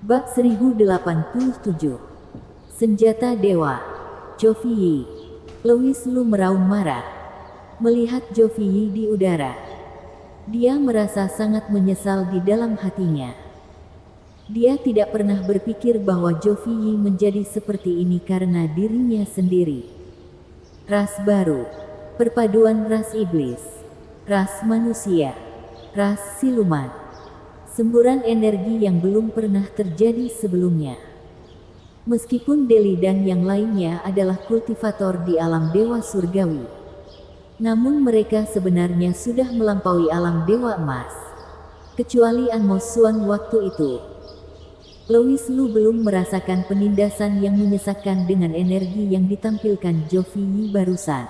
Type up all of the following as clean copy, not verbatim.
Bab 1087. Senjata Dewa. Joviyi. Louis Lu meraung marah melihat Joviyi di udara. Dia merasa sangat menyesal di dalam hatinya. Dia tidak pernah berpikir bahwa Joviyi menjadi seperti ini karena dirinya sendiri. Ras baru, perpaduan ras iblis, ras manusia, ras siluman. Semburan energi yang belum pernah terjadi sebelumnya. Meskipun Deli dan yang lainnya adalah kultivator di alam dewa surgawi, namun mereka sebenarnya sudah melampaui alam dewa emas. Kecuali Anmos Suan waktu itu. Louis Lu belum merasakan penindasan yang menyesakkan dengan energi yang ditampilkan Joviyi barusan.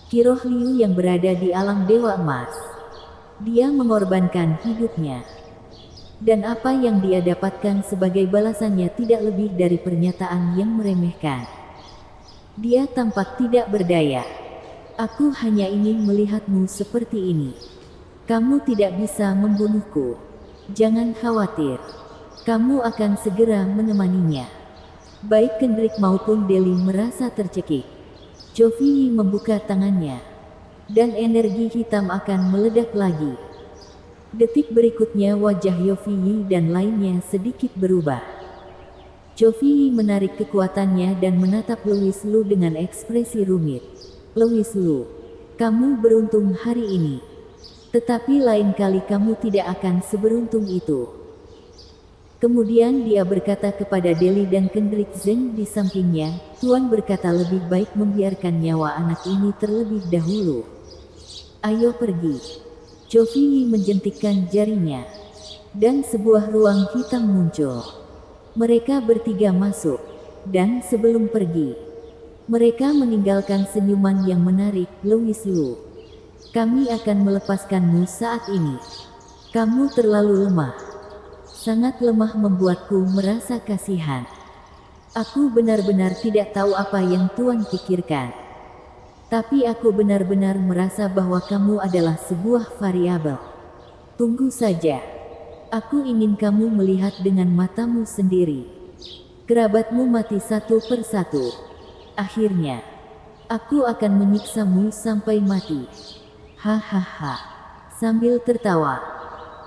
Kiroh Liu yang berada di alam dewa emas. Dia mengorbankan hidupnya. Dan apa yang dia dapatkan sebagai balasannya tidak lebih dari pernyataan yang meremehkan. Dia tampak tidak berdaya. Aku hanya ingin melihatmu seperti ini. Kamu tidak bisa membunuhku. Jangan khawatir. Kamu akan segera menemaninya. Baik Kendrick maupun Deli merasa tercekik. Joviyi membuka tangannya. Dan energi hitam akan meledak lagi. Detik berikutnya wajah Joviyi dan lainnya sedikit berubah. Joviyi menarik kekuatannya dan menatap Louis Lu dengan ekspresi rumit. Louis Lu, kamu beruntung hari ini. Tetapi lain kali kamu tidak akan seberuntung itu. Kemudian dia berkata kepada Deli dan Kendrick Zeng di sampingnya, Tuan berkata lebih baik membiarkan nyawa anak ini terlebih dahulu. Ayo pergi. Joviyi menjentikkan jarinya. Dan sebuah ruang hitam muncul. Mereka bertiga masuk. Dan sebelum pergi, mereka meninggalkan senyuman yang menarik. Louis Lu, kami akan melepaskanmu saat ini. Kamu terlalu lemah. Sangat lemah membuatku merasa kasihan. Aku benar-benar tidak tahu apa yang Tuan pikirkan. Tapi aku benar-benar merasa bahwa kamu adalah sebuah variabel. Tunggu saja. Aku ingin kamu melihat dengan matamu sendiri. Kerabatmu mati satu persatu. Akhirnya, aku akan menyiksamu sampai mati. Hahaha. Sambil tertawa,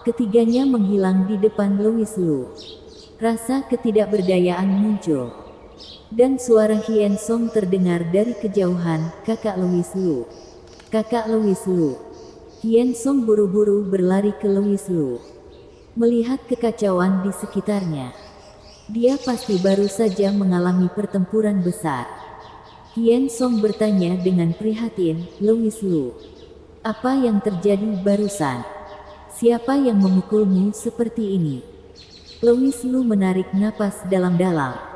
ketiganya menghilang di depan Louis Lu. Rasa ketidakberdayaan muncul. Dan suara Hien Song terdengar dari kejauhan, kakak Louis Lu. Kakak Louis Lu. Hien Song buru-buru berlari ke Louis Lu. Melihat kekacauan di sekitarnya. Dia pasti baru saja mengalami pertempuran besar. Hien Song bertanya dengan prihatin, Louis Lu, apa yang terjadi barusan? Siapa yang memukulmu seperti ini? Louis Lu menarik napas dalam-dalam.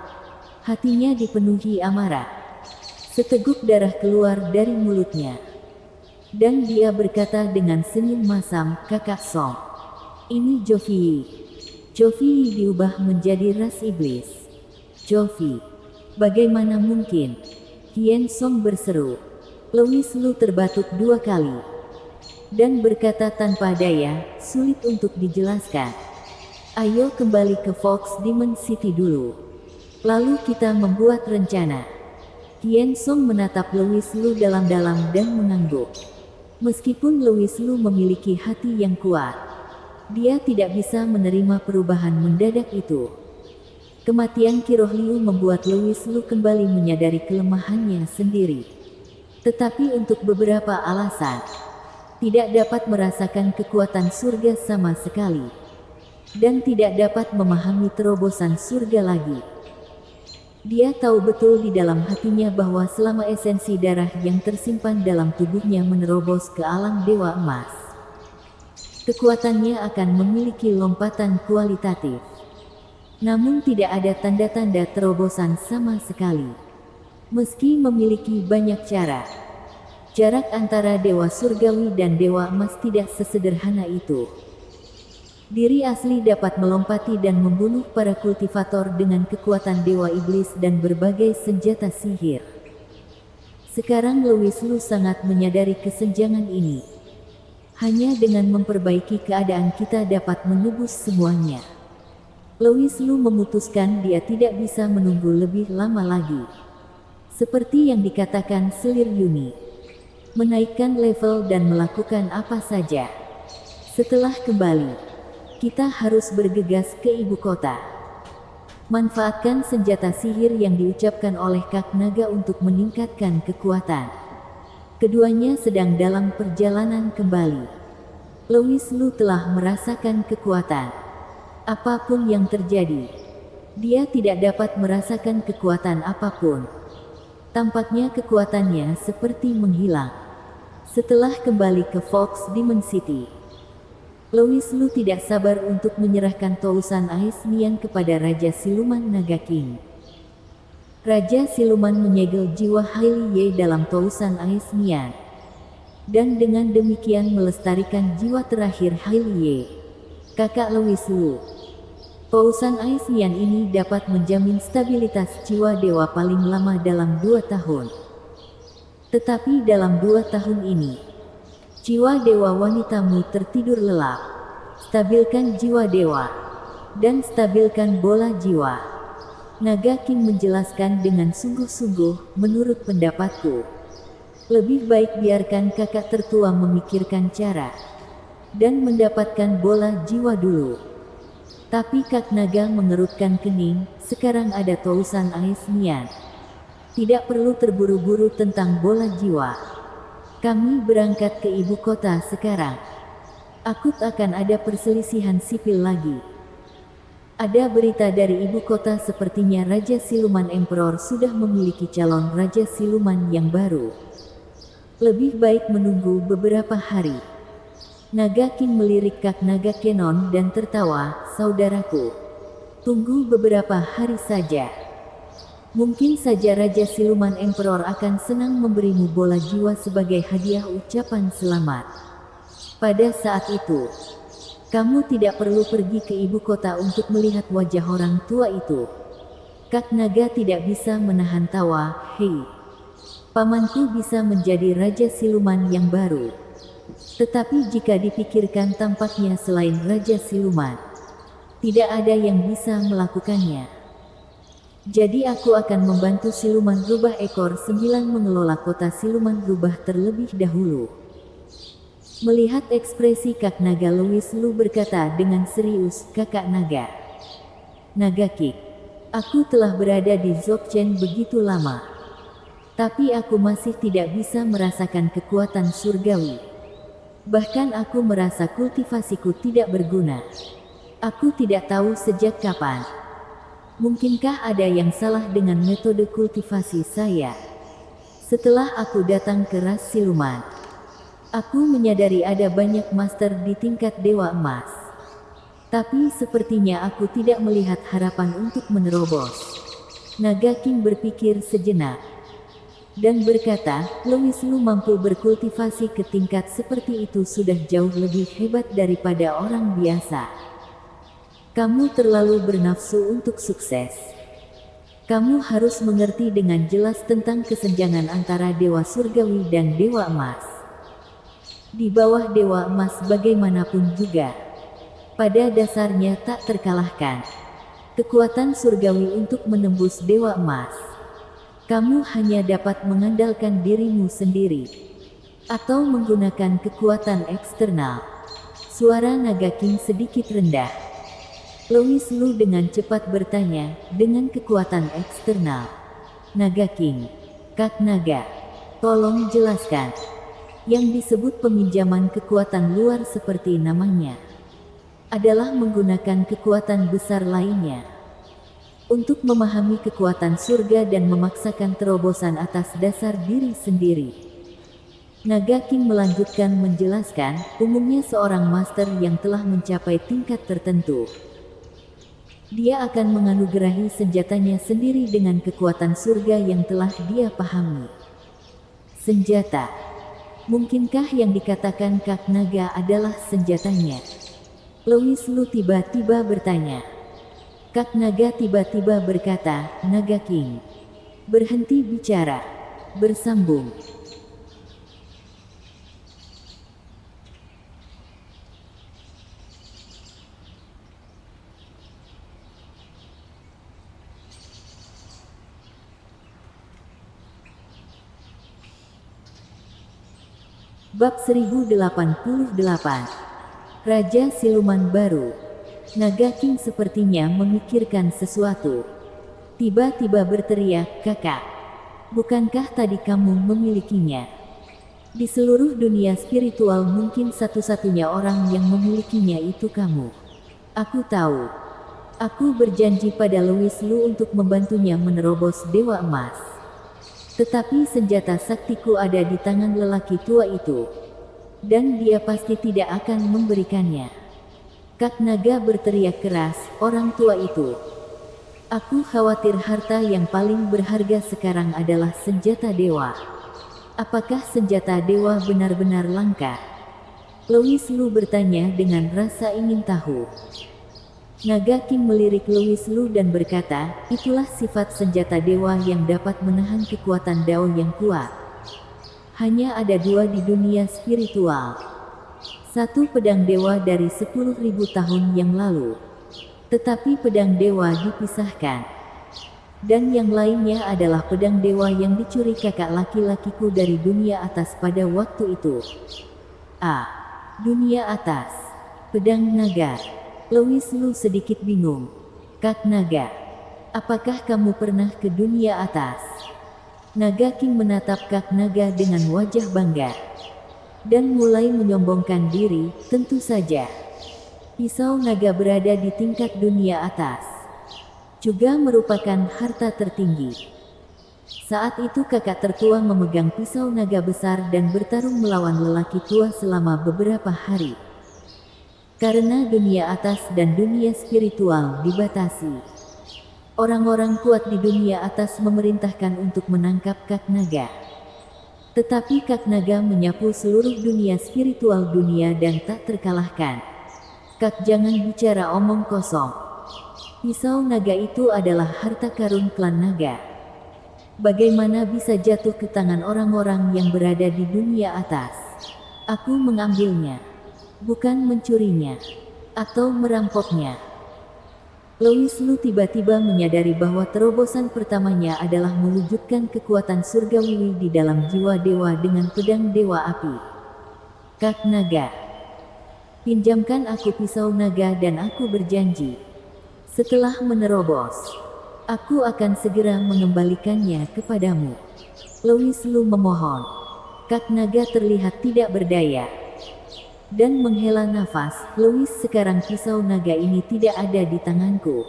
Hatinya dipenuhi amarah. Seteguk darah keluar dari mulutnya. Dan dia berkata dengan senyum masam, kakak Song. Ini Joviyi. Joviyi diubah menjadi ras iblis. Jovi. Bagaimana mungkin? Hien Song berseru. Louis Lu terbatuk 2 kali. Dan berkata tanpa daya, sulit untuk dijelaskan. Ayo kembali ke Fox Demon City dulu. Lalu kita membuat rencana. Hien Song menatap Louis Lu dalam-dalam dan mengangguk. Meskipun Louis Lu memiliki hati yang kuat, dia tidak bisa menerima perubahan mendadak itu. Kematian Kiroh Liu membuat Louis Lu kembali menyadari kelemahannya sendiri. Tetapi untuk beberapa alasan, tidak dapat merasakan kekuatan surga sama sekali. Dan tidak dapat memahami terobosan surga lagi. Dia tahu betul di dalam hatinya bahwa selama esensi darah yang tersimpan dalam tubuhnya menerobos ke alam dewa emas, kekuatannya akan memiliki lompatan kualitatif. Namun tidak ada tanda-tanda terobosan sama sekali. Meski memiliki banyak cara, jarak antara dewa surgawi dan dewa emas tidak sesederhana itu. Diri asli dapat melompati dan membunuh para kultivator dengan kekuatan dewa iblis dan berbagai senjata sihir. Sekarang Louis Lu sangat menyadari kesenjangan ini. Hanya dengan memperbaiki keadaan kita dapat menebus semuanya. Louis Lu memutuskan dia tidak bisa menunggu lebih lama lagi. Seperti yang dikatakan selir Yuni, menaikkan level dan melakukan apa saja. Setelah kembali, kita harus bergegas ke ibu kota. Manfaatkan senjata sihir yang diucapkan oleh Kak Naga untuk meningkatkan kekuatan. Keduanya sedang dalam perjalanan kembali. Louis Lu telah merasakan kekuatan. Apapun yang terjadi, dia tidak dapat merasakan kekuatan apapun. Tampaknya kekuatannya seperti menghilang. Setelah kembali ke Fox Demon City, Louis Lu tidak sabar untuk menyerahkan Tousan Ais Nian kepada Raja Siluman Naga King. Raja Siluman menyegel jiwa Hailey Ye dalam Tousan Ais Nian, dan dengan demikian melestarikan jiwa terakhir Hailey Ye, kakak Louis Lu. Tousan Ais Nian ini dapat menjamin stabilitas jiwa dewa paling lama dalam 2 tahun. Tetapi dalam 2 tahun ini, jiwa dewa wanitamu tertidur lelap. Stabilkan jiwa dewa, dan stabilkan bola jiwa. Naga King menjelaskan dengan sungguh-sungguh, menurut pendapatku. Lebih baik biarkan kakak tertua memikirkan cara, dan mendapatkan bola jiwa dulu. Tapi Kak Naga mengerutkan kening, sekarang ada Tousan Ais Nian. Tidak perlu terburu-buru tentang bola jiwa. Kami berangkat ke ibu kota sekarang. Akut akan ada perselisihan sipil lagi. Ada berita dari ibu kota sepertinya Raja Siluman Emperor sudah memiliki calon Raja Siluman yang baru. Lebih baik menunggu beberapa hari. Naga King melirik Kak Naga Kenon dan tertawa, saudaraku. Tunggu beberapa hari saja. Mungkin saja Raja Siluman Emperor akan senang memberimu bola jiwa sebagai hadiah ucapan selamat. Pada saat itu, kamu tidak perlu pergi ke ibu kota untuk melihat wajah orang tua itu. Kak Naga tidak bisa menahan tawa. Hei, pamanku bisa menjadi Raja Siluman yang baru. Tetapi jika dipikirkan tampaknya selain Raja Siluman, tidak ada yang bisa melakukannya. Jadi aku akan membantu Siluman Rubah ekor 9 mengelola kota Siluman Rubah terlebih dahulu. Melihat ekspresi Kak Naga, Louis Lu berkata dengan serius, kakak Naga. Naga King, aku telah berada di Dzogchen begitu lama. Tapi aku masih tidak bisa merasakan kekuatan surgawi. Bahkan aku merasa kultivasiku tidak berguna. Aku tidak tahu sejak kapan. Mungkinkah ada yang salah dengan metode kultivasi saya? Setelah aku datang ke ras siluman, aku menyadari ada banyak master di tingkat Dewa Emas. Tapi sepertinya aku tidak melihat harapan untuk menerobos. Naga King berpikir sejenak, dan berkata, Louis Lu mampu berkultivasi ke tingkat seperti itu sudah jauh lebih hebat daripada orang biasa. Kamu terlalu bernafsu untuk sukses. Kamu harus mengerti dengan jelas tentang kesenjangan antara Dewa Surgawi dan Dewa Emas. Di bawah Dewa Emas bagaimanapun juga, pada dasarnya tak terkalahkan. Kekuatan surgawi untuk menembus Dewa Emas. Kamu hanya dapat mengandalkan dirimu sendiri, atau menggunakan kekuatan eksternal. Suara Naga King sedikit rendah. Louis Lu dengan cepat bertanya, dengan kekuatan eksternal. Naga King, Kak Naga, tolong jelaskan. Yang disebut peminjaman kekuatan luar seperti namanya, adalah menggunakan kekuatan besar lainnya untuk memahami kekuatan surga dan memaksakan terobosan atas dasar diri sendiri. Naga King melanjutkan menjelaskan, umumnya seorang master yang telah mencapai tingkat tertentu, dia akan menganugerahi senjatanya sendiri dengan kekuatan surga yang telah dia pahami. Senjata. Mungkinkah yang dikatakan Kak Naga adalah senjatanya? Louis Lu tiba-tiba bertanya. Kak Naga tiba-tiba berkata, Naga King, berhenti bicara, bersambung. Bab 1088. Raja Siluman Baru. Naga King sepertinya memikirkan sesuatu. Tiba-tiba berteriak, "Kakak, bukankah tadi kamu memilikinya? Di seluruh dunia spiritual mungkin satu-satunya orang yang memilikinya itu kamu." "Aku tahu. Aku berjanji pada Louis Lu untuk membantunya menerobos Dewa Emas. Tetapi senjata saktiku ada di tangan lelaki tua itu. Dan dia pasti tidak akan memberikannya." Kak Naga berteriak keras, "Orang tua itu. Aku khawatir harta yang paling berharga sekarang adalah senjata dewa. Apakah senjata dewa benar-benar langka?" Louis Lu bertanya dengan rasa ingin tahu. Naga King melirik Louis Lu dan berkata, "Itulah sifat senjata dewa yang dapat menahan kekuatan Dao yang kuat. Hanya ada dua di dunia spiritual. Satu pedang dewa dari 10.000 tahun yang lalu. Tetapi pedang dewa dipisahkan. Dan yang lainnya adalah pedang dewa yang dicuri kakak laki-lakiku dari dunia atas pada waktu itu." Dunia atas. Pedang naga. Louis Lu sedikit bingung. "Kak Naga, apakah kamu pernah ke dunia atas?" Naga King menatap Kak Naga dengan wajah bangga. Dan mulai menyombongkan diri, "Tentu saja. Pisau naga berada di tingkat dunia atas. Juga merupakan harta tertinggi." Saat itu kakak tertua memegang pisau naga besar dan bertarung melawan lelaki tua selama beberapa hari. Karena dunia atas dan dunia spiritual dibatasi, orang-orang kuat di dunia atas memerintahkan untuk menangkap Kak Naga. Tetapi Kak Naga menyapu seluruh dunia spiritual dunia dan tak terkalahkan. "Kak, jangan bicara omong kosong. Pisau naga itu adalah harta karun klan naga. Bagaimana bisa jatuh ke tangan orang-orang yang berada di dunia atas? Aku mengambilnya. Bukan mencurinya. Atau merampoknya." Louis Lu tiba-tiba menyadari bahwa terobosan pertamanya adalah mewujudkan kekuatan surgawi di dalam jiwa dewa dengan pedang dewa api. "Kak Naga, pinjamkan aku pisau naga dan aku berjanji, setelah menerobos, aku akan segera mengembalikannya kepadamu." Louis Lu memohon. Kak Naga terlihat tidak berdaya. Dan menghela nafas, "Louis, sekarang pisau naga ini tidak ada di tanganku.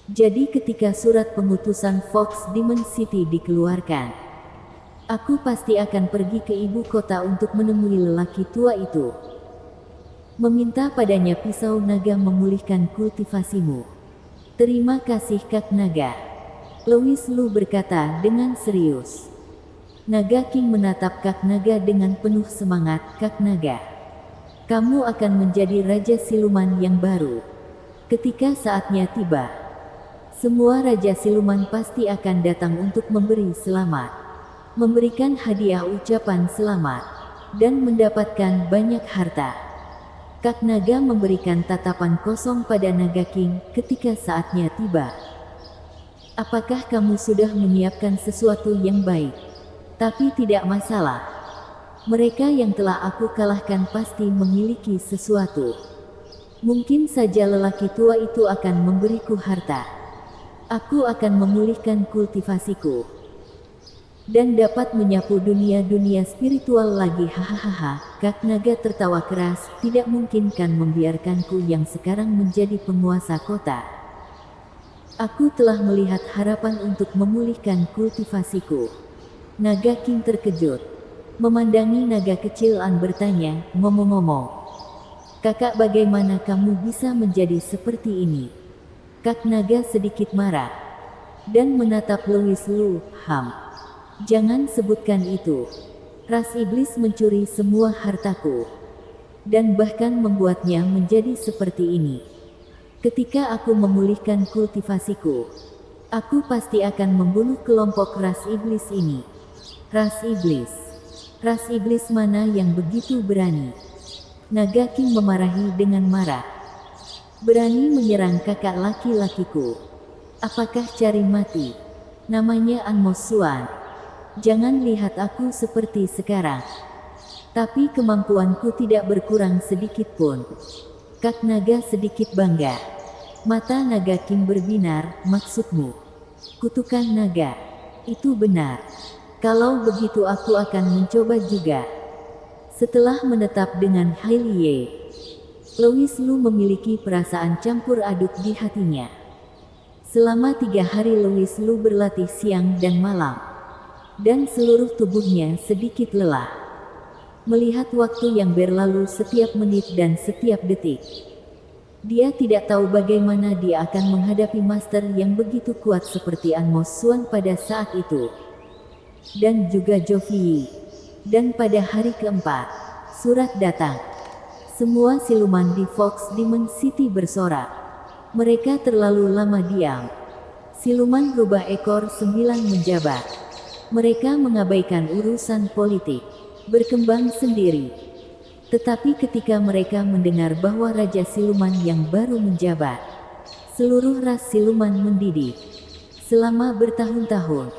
Jadi ketika surat pengutusan Fox Demon City dikeluarkan, aku pasti akan pergi ke ibu kota untuk menemui lelaki tua itu. Meminta padanya pisau naga memulihkan kultivasimu." "Terima kasih Kak Naga," Louis Lu berkata dengan serius. Naga King menatap Kak Naga dengan penuh semangat. "Kak Naga, kamu akan menjadi Raja Siluman yang baru. Ketika saatnya tiba, semua Raja Siluman pasti akan datang untuk memberi selamat, memberikan hadiah ucapan selamat, dan mendapatkan banyak harta." Kak Naga memberikan tatapan kosong pada Naga King. "Ketika saatnya tiba. Apakah kamu sudah menyiapkan sesuatu yang baik? Tapi tidak masalah. Mereka yang telah aku kalahkan pasti memiliki sesuatu. Mungkin saja lelaki tua itu akan memberiku harta. Aku akan memulihkan kultivasiku. Dan dapat menyapu dunia-dunia spiritual lagi." "Hahaha." Kak Naga tertawa keras, "Tidak mungkin kan membiarkanku yang sekarang menjadi penguasa kota. Aku telah melihat harapan untuk memulihkan kultivasiku." Naga King terkejut. Memandangi naga kecil An bertanya, "Ngomong-ngomong, kakak, bagaimana kamu bisa menjadi seperti ini?" Kak Naga sedikit marah. Dan menatap Louis Lu. Jangan sebutkan itu. Ras iblis mencuri semua hartaku. Dan bahkan membuatnya menjadi seperti ini. Ketika aku memulihkan kultivasiku, aku pasti akan membunuh kelompok ras iblis ini." "Ras iblis? Ras iblis mana yang begitu berani?" Naga King memarahi dengan marah. "Berani menyerang kakak laki-lakiku. Apakah cari mati? Namanya An Mo Xuan. Jangan lihat aku seperti sekarang. Tapi kemampuanku tidak berkurang sedikit pun. Kak Naga sedikit bangga. Mata Naga King berbinar, maksudmu? Kutukan naga. Itu benar. Kalau begitu aku akan mencoba juga. Setelah menetap dengan Hailie, Louis Lu memiliki perasaan campur aduk di hatinya. Selama 3 hari Louis Lu berlatih siang dan malam. Dan seluruh tubuhnya sedikit lelah. Melihat waktu yang berlalu setiap menit dan setiap detik. Dia tidak tahu bagaimana dia akan menghadapi master yang begitu kuat seperti An Mo Xuan pada saat itu. Dan juga Jovi. Dan pada hari keempat, surat datang. Semua siluman di Fox Demon City bersorak. Mereka terlalu lama diam. Siluman rubah ekor 9 menjabat. Mereka mengabaikan urusan politik. Berkembang sendiri. Tetapi ketika mereka mendengar bahwa Raja Siluman yang baru menjabat, seluruh ras siluman mendidih. Selama bertahun-tahun,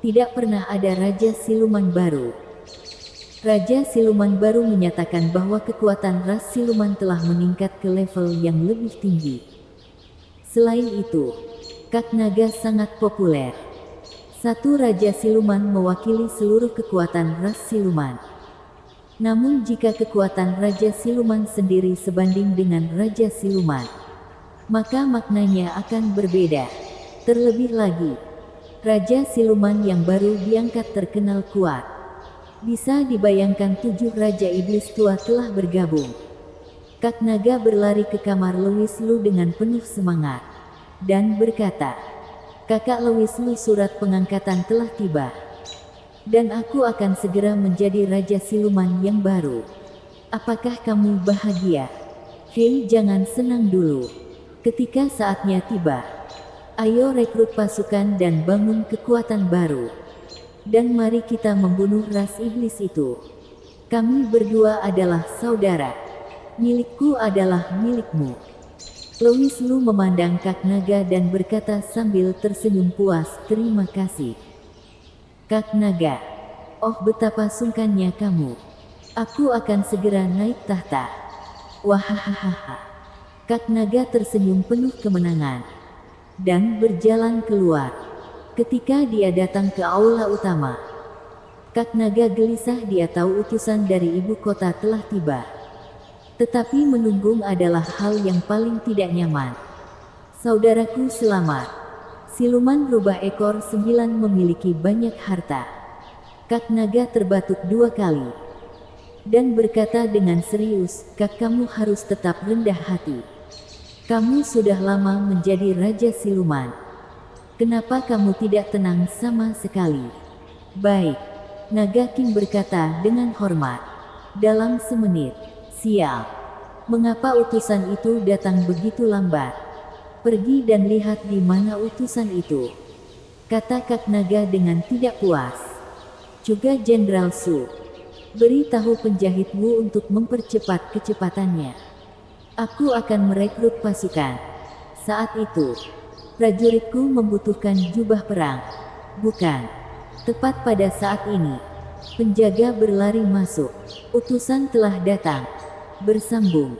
tidak pernah ada Raja Siluman baru. Raja Siluman baru menyatakan bahwa kekuatan ras siluman telah meningkat ke level yang lebih tinggi. Selain itu, Kak Naga sangat populer. Satu Raja Siluman mewakili seluruh kekuatan ras siluman. Namun jika kekuatan Raja Siluman sendiri sebanding dengan Raja Siluman, maka maknanya akan berbeda. Terlebih lagi, Raja Siluman yang baru diangkat terkenal kuat. Bisa dibayangkan 7 Raja Iblis tua telah bergabung. Kak Naga berlari ke kamar Louis Lu dengan penuh semangat. Dan berkata, "Kakak Louis Lu, surat pengangkatan telah tiba. Dan aku akan segera menjadi Raja Siluman yang baru. Apakah kamu bahagia?" "Hei, jangan senang dulu. Ketika saatnya tiba, ayo rekrut pasukan dan bangun kekuatan baru. Dan mari kita membunuh ras iblis itu. Kami berdua adalah saudara. Milikku adalah milikmu." Louis Lu memandang Kak Naga dan berkata sambil tersenyum puas, "Terima kasih, Kak Naga. Oh, betapa sungkannya kamu. Aku akan segera naik tahta." Wahahaha. Kak Naga tersenyum penuh kemenangan. Dan berjalan keluar. Ketika dia datang ke aula utama, Kak Naga gelisah. Dia tahu utusan dari ibu kota telah tiba. Tetapi menunggu adalah hal yang paling tidak nyaman. "Saudaraku selamat. Siluman rubah ekor 9 memiliki banyak harta." Kak Naga terbatuk 2 kali. Dan berkata dengan serius, "Kak, kamu harus tetap rendah hati. Kamu sudah lama menjadi Raja Siluman. Kenapa kamu tidak tenang sama sekali?" "Baik," Naga King berkata dengan hormat. "Dalam semenit." "Sial. Mengapa utusan itu datang begitu lambat? Pergi dan lihat di mana utusan itu," kata Kak Naga dengan tidak puas. "Juga Jenderal Su. Beritahu penjahit Wu untuk mempercepat kecepatannya. Aku akan merekrut pasukan." Saat itu, prajuritku membutuhkan jubah perang. Bukan. Tepat pada saat ini, penjaga berlari masuk. "Utusan telah datang." Bersambung.